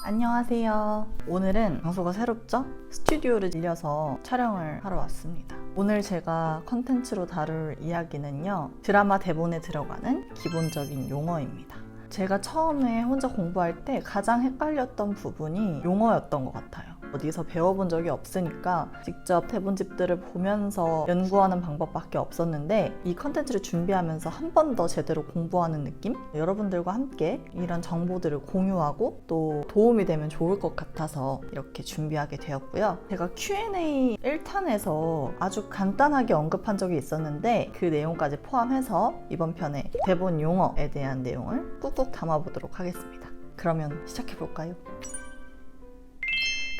안녕하세요. 오늘은 장소가 새롭죠? 스튜디오를 빌려서 촬영을 하러 왔습니다. 오늘 제가 컨텐츠로 다룰 이야기는요, 드라마 대본에 들어가는 기본적인 용어입니다. 제가 처음에 혼자 공부할 때 가장 헷갈렸던 부분이 용어였던 것 같아요. 어디서 배워본 적이 없으니까 직접 대본집들을 보면서 연구하는 방법밖에 없었는데, 이 컨텐츠를 준비하면서 한 번 더 제대로 공부하는 느낌? 여러분들과 함께 이런 정보들을 공유하고 또 도움이 되면 좋을 것 같아서 이렇게 준비하게 되었고요. 제가 Q&A 1탄에서 아주 간단하게 언급한 적이 있었는데 그 내용까지 포함해서 이번 편에 대본 용어에 대한 내용을 꾹꾹 담아보도록 하겠습니다. 그러면 시작해볼까요?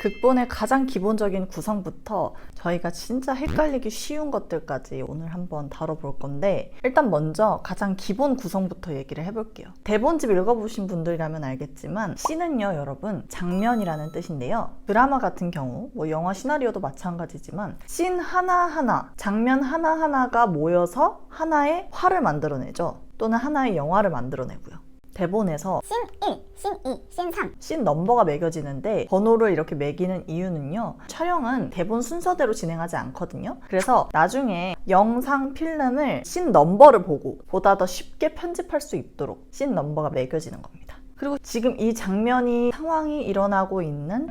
극본의 가장 기본적인 구성부터 저희가 진짜 헷갈리기 쉬운 것들까지 오늘 한번 다뤄볼 건데, 일단 먼저 가장 기본 구성부터 얘기를 해볼게요. 대본집 읽어보신 분들이라면 알겠지만 씬은요 여러분 장면이라는 뜻인데요, 드라마 같은 경우 영화 시나리오도 마찬가지지만 씬 하나하나, 장면 하나하나가 모여서 하나의 화를 만들어내죠. 또는 하나의 영화를 만들어내고요. 대본에서 씬 1, 씬 2, 씬 3 씬 넘버가 매겨지는데, 번호를 이렇게 매기는 이유는요, 촬영은 대본 순서대로 진행하지 않거든요. 그래서 나중에 영상 필름을 씬 넘버를 보고 보다 더 쉽게 편집할 수 있도록 씬 넘버가 매겨지는 겁니다. 그리고 지금 이 장면이, 상황이 일어나고 있는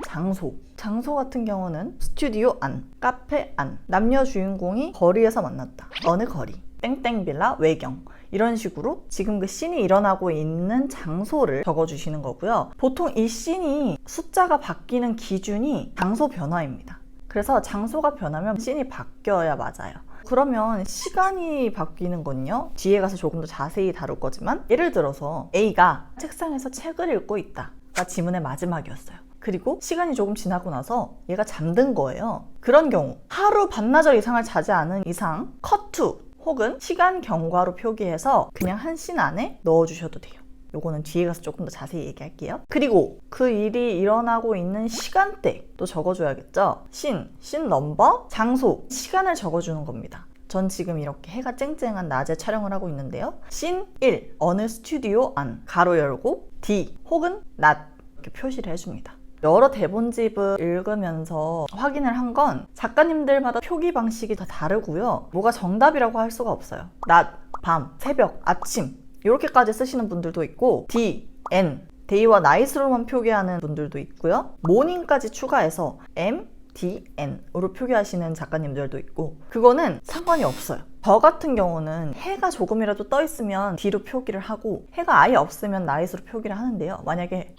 장소 같은 경우는 스튜디오 안, 카페 안, 남녀 주인공이 거리에서 만났다, 어느 거리, 땡땡 빌라 외경, 이런 식으로 지금 그 씬이 일어나고 있는 장소를 적어주시는 거고요. 보통 이 씬이 숫자가 바뀌는 기준이 장소 변화입니다. 그래서 장소가 변하면 씬이 바뀌어야 맞아요. 그러면 시간이 바뀌는 건요, 뒤에 가서 조금 더 자세히 다룰 거지만, 예를 들어서 A가 책상에서 책을 읽고 있다가 지문의 마지막이었어요. 그리고 시간이 조금 지나고 나서 얘가 잠든 거예요. 그런 경우 하루 반나절 이상을 자지 않은 이상 컷투 혹은 시간 경과로 표기해서 그냥 한 씬 안에 넣어주셔도 돼요. 요거는 뒤에 가서 조금 더 자세히 얘기할게요. 그리고 그 일이 일어나고 있는 시간대도 적어줘야겠죠. 씬 넘버, 장소, 시간을 적어주는 겁니다. 전 지금 이렇게 해가 쨍쨍한 낮에 촬영을 하고 있는데요. 씬 1, 어느 스튜디오 안, 가로 열고 D 혹은 낮, 이렇게 표시를 해줍니다. 여러 대본집을 읽으면서 확인을 한 건 작가님들마다 표기 방식이 다 다르고요. 뭐가 정답이라고 할 수가 없어요. 낮, 밤, 새벽, 아침 이렇게까지 쓰시는 분들도 있고, D, N, 데이와 나잇으로만 표기하는 분들도 있고요. 모닝까지 추가해서 M, D, N으로 표기하시는 작가님들도 있고, 그거는 상관이 없어요. 저 같은 경우는 해가 조금이라도 떠 있으면 D로 표기를 하고, 해가 아예 없으면 나잇으로 표기를 하는데요. 만약에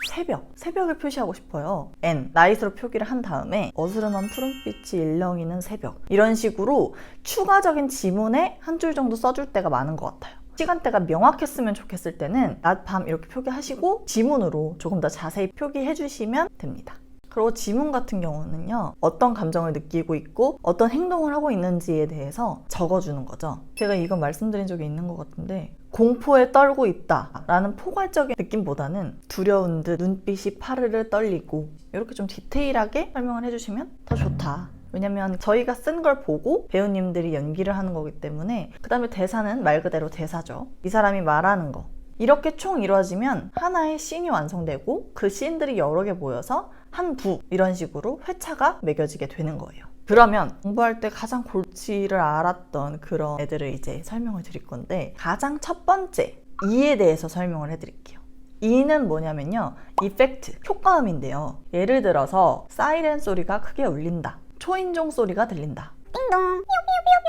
새벽을 표시하고 싶어요. N, 나잇으로 표기를 한 다음에 어스름한 푸른빛이 일렁이는 새벽, 이런 식으로 추가적인 지문에 한 줄 정도 써줄 때가 많은 것 같아요. 시간대가 명확했으면 좋겠을 때는 낮, 밤 이렇게 표기하시고 지문으로 조금 더 자세히 표기해 주시면 됩니다. 그리고 지문 같은 경우는요, 어떤 감정을 느끼고 있고 어떤 행동을 하고 있는지에 대해서 적어주는 거죠. 제가 이건 말씀드린 적이 있는 것 같은데, 공포에 떨고 있다 라는 포괄적인 느낌보다는 두려운 듯 눈빛이 파르르 떨리고, 이렇게 좀 디테일하게 설명을 해주시면 더 좋다. 왜냐면 저희가 쓴 걸 보고 배우님들이 연기를 하는 거기 때문에. 그 다음에 대사는 말 그대로 대사죠. 이 사람이 말하는 거. 이렇게 총 이루어지면 하나의 씬이 완성되고, 그 씬들이 여러 개 모여서 한 부, 이런 식으로 회차가 매겨지게 되는 거예요. 그러면 공부할 때 가장 골치를 앓았던 그런 애들을 이제 설명을 드릴 건데, 가장 첫 번째 E에 대해서 설명을 해드릴게요. E는 뭐냐면요, 이펙트, 효과음인데요. 예를 들어서 사이렌 소리가 크게 울린다, 초인종 소리가 들린다, 띵동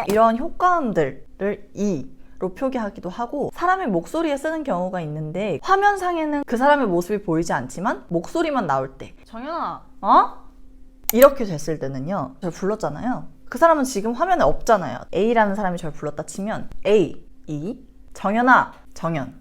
이런 효과음들을 E로 표기하기도 하고, 사람의 목소리에 쓰는 경우가 있는데, 화면상에는 그 사람의 모습이 보이지 않지만 목소리만 나올 때, 정연아, 이렇게 됐을 때는요, 저를 불렀잖아요. 그 사람은 지금 화면에 없잖아요. A라는 사람이 저를 불렀다 치면 A, E, 정연아, 정연,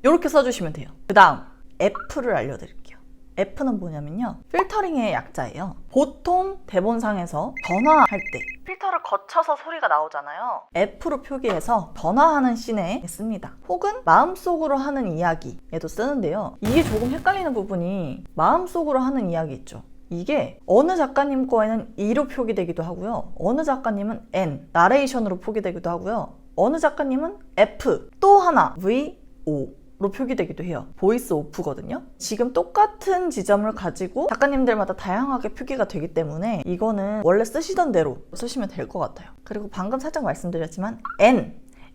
이렇게 써주시면 돼요. 그 다음 F를 알려드릴게요. F는 뭐냐면요, 필터링의 약자예요. 보통 대본상에서 변화할 때 필터를 거쳐서 소리가 나오잖아요. F로 표기해서 변화하는 씬에 씁니다. 혹은 마음속으로 하는 이야기에도 쓰는데요. 이게 조금 헷갈리는 부분이, 마음속으로 하는 이야기 있죠. 이게 어느 작가님 거에는 E로 표기되기도 하고요, 어느 작가님은 N, 나레이션으로 표기되기도 하고요, 어느 작가님은 F, 또 하나 V, O 로 표기되기도 해요. 보이스 오프거든요. 지금 똑같은 지점을 가지고 작가님들마다 다양하게 표기가 되기 때문에 이거는 원래 쓰시던 대로 쓰시면 될 것 같아요. 그리고 방금 살짝 말씀드렸지만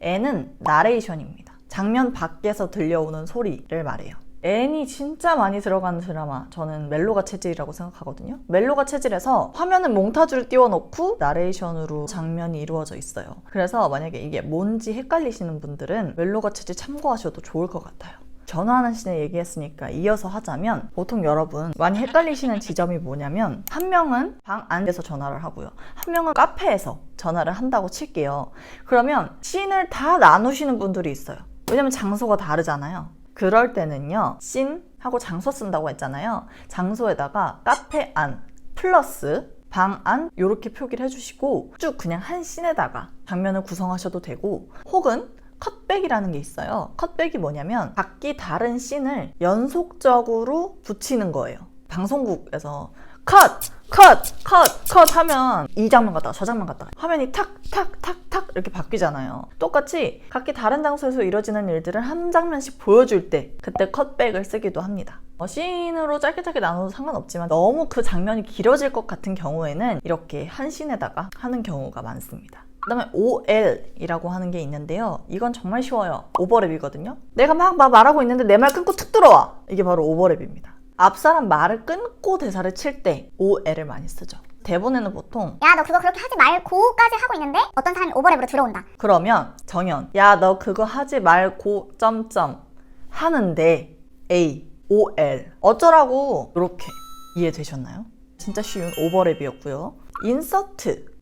N은 나레이션입니다. 장면 밖에서 들려오는 소리를 말해요. N이 진짜 많이 들어가는 드라마, 저는 멜로가 체질이라고 생각하거든요. 멜로가 체질에서 화면은 몽타주를 띄워놓고 나레이션으로 장면이 이루어져 있어요. 그래서 만약에 이게 뭔지 헷갈리시는 분들은 멜로가 체질 참고하셔도 좋을 것 같아요. 전화하는 씬에 얘기했으니까 이어서 하자면, 보통 여러분 많이 헷갈리시는 지점이 뭐냐면, 한 명은 방 안에서 전화를 하고요, 한 명은 카페에서 전화를 한다고 칠게요. 그러면 씬을 다 나누시는 분들이 있어요. 왜냐면 장소가 다르잖아요. 그럴 때는요, 씬하고 장소 쓴다고 했잖아요. 장소에다가 카페 안 플러스 방 안 이렇게 표기를 해주시고 쭉 그냥 한 씬에다가 장면을 구성하셔도 되고, 혹은 컷백이라는 게 있어요. 컷백이 뭐냐면 각기 다른 씬을 연속적으로 붙이는 거예요. 방송국에서 컷 하면 이 장면 갔다가 저 장면 갔다가 화면이 탁 이렇게 바뀌잖아요. 똑같이 각기 다른 장소에서 이루어지는 일들을 한 장면씩 보여줄 때 그때 컷백을 쓰기도 합니다. 씬으로 짧게 나눠도 상관없지만 너무 그 장면이 길어질 것 같은 경우에는 이렇게 한 씬에다가 하는 경우가 많습니다. 그 다음에 OL이라고 하는 게 있는데요. 이건 정말 쉬워요. 오버랩이거든요. 내가 막 말하고 있는데 내 말 끊고 툭 들어와. 이게 바로 오버랩입니다. 앞사람 말을 끊고 대사를 칠 때 OL을 많이 쓰죠. 대본에는 보통 야 너 그거 그렇게 하지 말고까지 하고 있는데 어떤 사람이 오버랩으로 들어온다. 그러면 정연, 야 너 그거 하지 말고 점점 하는데 A, OL 어쩌라고, 이렇게 이해되셨나요? 진짜 쉬운 오버랩이었고요.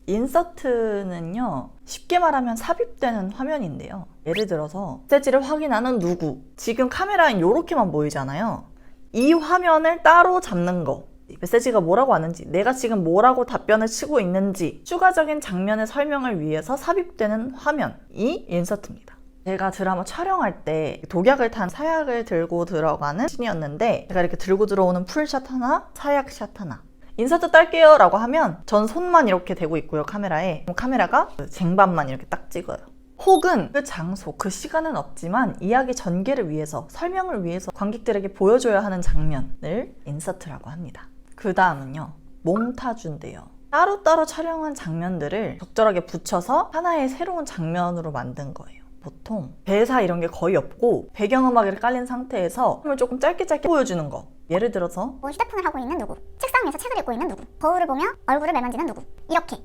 인서트는요, 쉽게 말하면 삽입되는 화면인데요. 예를 들어서 메시지를 확인하는 누구, 지금 카메라엔 이렇게만 보이잖아요. 이 화면을 따로 잡는 거, 메시지가 뭐라고 왔는지, 내가 지금 뭐라고 답변을 치고 있는지 추가적인 장면의 설명을 위해서 삽입되는 화면이 인서트입니다. 제가 드라마 촬영할 때 독약을 탄 사약을 들고 들어가는 씬이었는데, 제가 이렇게 들고 들어오는 풀샷 하나, 사약샷 하나, 인서트 딸게요 라고 하면 전 손만 이렇게 대고 있고요, 카메라에. 그럼 카메라가 쟁반만 이렇게 딱 찍어요. 혹은 그 장소, 그 시간은 없지만 이야기 전개를 위해서, 설명을 위해서 관객들에게 보여줘야 하는 장면을 인서트라고 합니다. 그 다음은요, 몽타주인데요. 따로따로 촬영한 장면들을 적절하게 붙여서 하나의 새로운 장면으로 만든 거예요. 보통 대사 이런 게 거의 없고 배경음악이 깔린 상태에서 film을 조금 짧게 보여주는 거. 예를 들어서 뭐 휴대폰을 하고 있는 누구, 책상 위에서 책을 읽고 있는 누구, 거울을 보며 얼굴을 매만지는 누구, 이렇게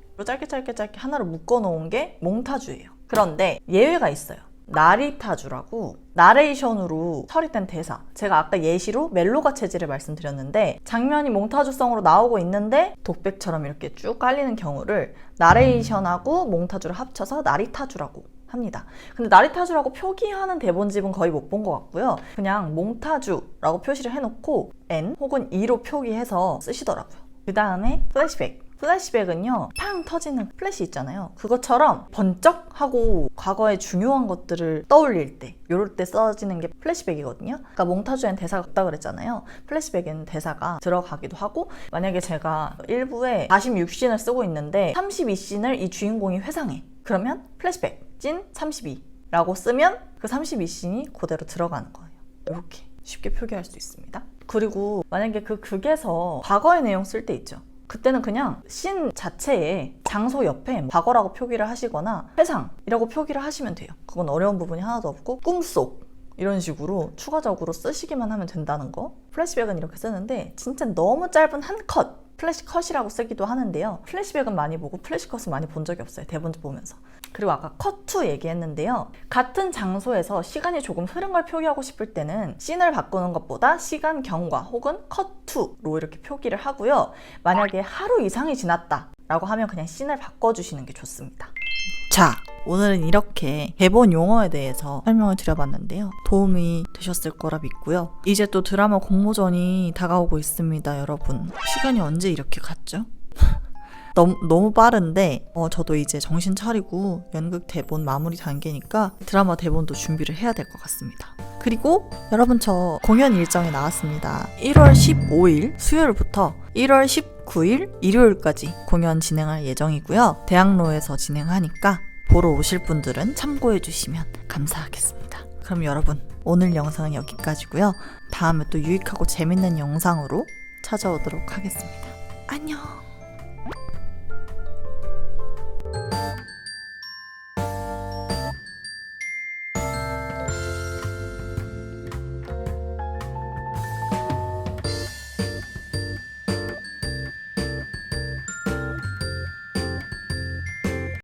짧게 하나로 묶어놓은 게 몽타주예요. 그런데 예외가 있어요. 나리타주라고, 나레이션으로 처리된 대사. 제가 아까 예시로 멜로가 체질을 말씀드렸는데, 장면이 몽타주성으로 나오고 있는데 독백처럼 이렇게 쭉 깔리는 경우를 나레이션하고 몽타주를 합쳐서 나리타주라고 합니다. 근데 나리타주라고 표기하는 대본집은 거의 못 본 것 같고요. 그냥 몽타주라고 표시를 해놓고 N 혹은 E로 표기해서 쓰시더라고요. 그 다음에 플래시백은요, 팡 터지는 플래시 있잖아요. 그것처럼 번쩍하고 과거의 중요한 것들을 떠올릴 때, 이럴 때 써지는 게 플래시백이거든요. 그러니까 몽타주엔 대사가 없다 그랬잖아요. 플래시백에는 대사가 들어가기도 하고, 만약에 제가 1부에 46씬을 쓰고 있는데 32씬을 이 주인공이 회상해. 그러면 플래시백 찐 32라고 쓰면 그 32씬이 그대로 들어가는 거예요. 이렇게 쉽게 표기할 수 있습니다. 그리고 만약에 그 극에서 과거의 내용 쓸 때 있죠. 그때는 그냥 씬 자체에 장소 옆에 과거라고 표기를 하시거나 회상이라고 표기를 하시면 돼요. 그건 어려운 부분이 하나도 없고, 꿈속 이런 식으로 추가적으로 쓰시기만 하면 된다는 거. 플래시백은 이렇게 쓰는데 진짜 너무 짧은 한 컷, 플래시컷이라고 쓰기도 하는데요. 플래시백은 많이 보고 플래시컷은 많이 본 적이 없어요, 대본 보면서. 그리고 아까 컷2 얘기했는데요. 같은 장소에서 시간이 조금 흐른 걸 표기하고 싶을 때는 씬을 바꾸는 것보다 시간 경과 혹은 컷2로 이렇게 표기를 하고요. 만약에 하루 이상이 지났다 라고 하면 그냥 씬을 바꿔주시는 게 좋습니다. 자, 오늘은 이렇게 대본 용어에 대해서 설명을 드려봤는데요. 도움이 되셨을 거라 믿고요. 이제 또 드라마 공모전이 다가오고 있습니다, 여러분. 시간이 언제 이렇게 갔죠? 너무 빠른데 저도 이제 정신 차리고 연극 대본 마무리 단계니까 드라마 대본도 준비를 해야 될 것 같습니다. 그리고 여러분, 저 공연 일정이 나왔습니다. 1월 15일 수요일부터 1월 19일 일요일까지 공연 진행할 예정이고요. 대학로에서 진행하니까 보러 오실 분들은 참고해 주시면 감사하겠습니다. 그럼 여러분 오늘 영상은 여기까지고요. 다음에 또 유익하고 재밌는 영상으로 찾아오도록 하겠습니다. 안녕.